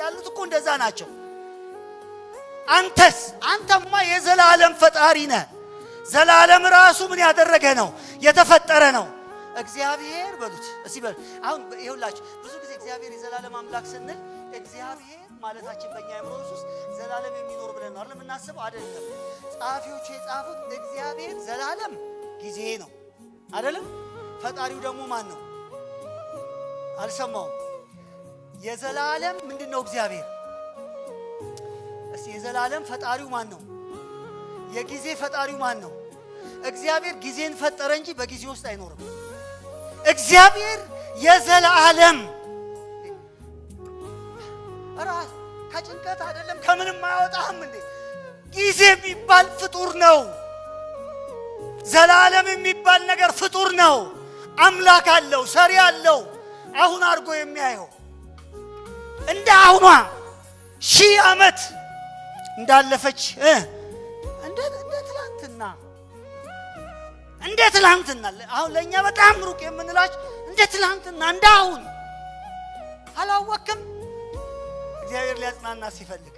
ያሉት እኮ እንደዛ ናቸው። አንተማ የዘላለም ፈጣሪ ነህ። ዘላለም ራሱ ምን ያደረገ ነው? የተፈጠረ ነው። እግዚአብሔር በሉት እስቲ በሉ። አሁን ይኸውላችሁ ብዙ ጊዜ እግዚአብሔር የዘላለም አምላክ ስንል እግዚአብሔር ማለታችን በእኛ አእምሮ ውስጥ ዘላለም የሚኖር ብለን ነው አይደል የምናስበው? አይደለም። ጸሐፊዎቹ የጻፉት እግዚአብሔር ዘላለም ጊዜ ነው አይደለም? ፈጣሪው ደግሞ ማን ነው? አልሰማውም። የዘላለም ምንድነው? እግዚአብሔር። እስቲ የዘላለም ፈጣሪው ማን ነው? የጊዜ ፈጣሪው ማን ነው? እግዚአብሔር ጊዜን ፈጠረ እንጂ በጊዜ ውስጥ አይኖርም። እግዚአብሔር የዘላለም ራስ ከጭንቀት አይደለም ከምንም አያወጣህም እንዴ? ጊዜ የሚባል ፍጡር ነው። ዘላለም የሚባል ነገር ፍጡር ነው። አምላክ አለው፣ ሰሪ አለው። አሁን አድርጎ የሚያየው እንደ አሁኗ 1000 ዓመት እንዳለፈች እንደ ትላንትና አሁን ለኛ በጣም ሩቅ የምንላች እንደ ትላንትና እንደ አሁን አላወቅም። እግዚአብሔር ሊያጽናና ሲፈልግ